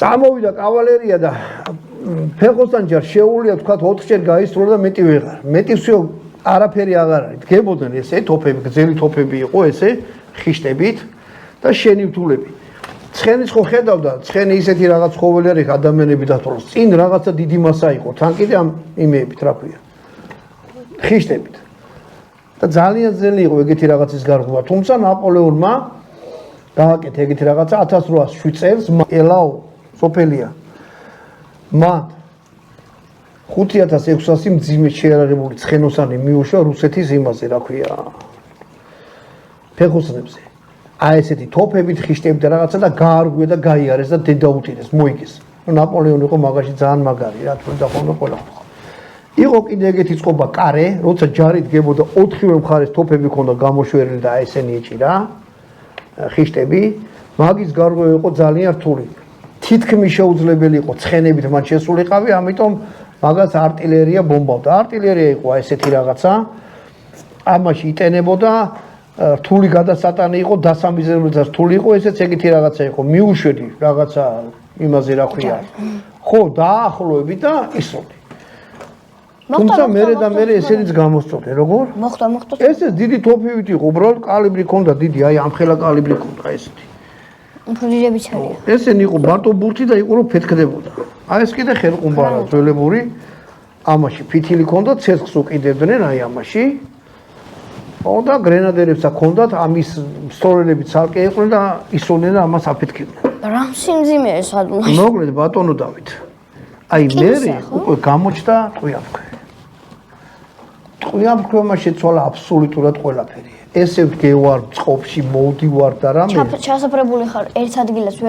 წამოვიდა კავალერია და ფეხოსთან ჯერ შეუულია თქვა 4-ჯერ გაისროლა და მეტი ვეღარ. მეტი всё არაფერი აღარ არის. დგებოდნენ ესე თოფები, გზელი თოფები იყო ესე ხიშტებით და შენივთულები. ცხენის ხო ხედავდა, ცხენი ისეთი რაღაც ცხოველი არის ადამიანები დათვალოს. წინ რაღაცა დიდი მასა იყო, თან კიდე ამ იმეებით რა ქვია. ხიშტებით. და ძალიან ძნელი იყო ეგეთი რაღაცის გარღვევა. თუმცა ნაპოლეონმა დააკეთა ეგეთი რაღაცა 1807 წელს ელაო სოფელია. მან 5600 მძიმე შეარაღებული ცხენოსანი მიუშვა რუსეთის იმაზე, რა ქვია, ფეხოსნებზე. აი ესეთი თოფებით, ხიშტებით და რაღაცა და გაარღვია და გაიარეს და დედაუტირეს, მოიგეს. ნაპოლეონი იყო მაგაში ძალიან მაგარი, რა თქმა უნდა, ხოლმე ყველა. იყო კიდე ეგეთი წყობა კარე, როცა ჯარი დგებოდა 4-ვე მხარეს თოფები ქონდა გამოშვერილი და აი ესენი ეჭირა, ხიშტები, მაგის გარღვევა იყო ძალიან რთული. თითქმის შეუძლებელი იყო ცხენებით მან შესულიყავი, ამიტომ მაგას артиლერია ბომბავდა. артиლერია იყო აი ესეთი რაღაცა. ამაში იტენებოდა რთული გადასატანი იყო, დასამიზნებლად რთული იყო, ესეც ეგეთი რაღაცა იყო. მიუშვედი რაღაცა იმაზე რა ქვია. ხო, დაახლოები და ისროდი. თუმცა მე ესენიც გამოსწორდნენ, როგორ? მოხდა. ესეც დიდი თოფივით იყო, უბრალოდ კალიბრი ქონდა დიდი, აი ამხელა კალიბრი ქონდა ესეთი. ფულილებიც არის. ესენი იყო მარტო ბურთი და იყო რომ ფეთქდებოდა. აი ეს კიდე ხელყუმბარა ძველებური, ამაში ფითილი ქონდა, ცეცხლს უკიდებდნენ აი ამაში. ო და გრენადერებს აქონდათ ამის სწორელები ცალკე იყვნენ და ისროდნენ და ამას აფეთქებდნენ. რა სიმძიმეა სადმაში. მოკლედ ბატონო დავით. აი მე უკვე გამოჩნდა ტყვიამფრქვე. ტყვიამფრქვემა შეცვალა აბსოლუტურად ყველაფერი. ესე ვდგევარ წყობაში, მოვდივარ და რამე. ჩასაფრებული ხარ ერთ ადგილას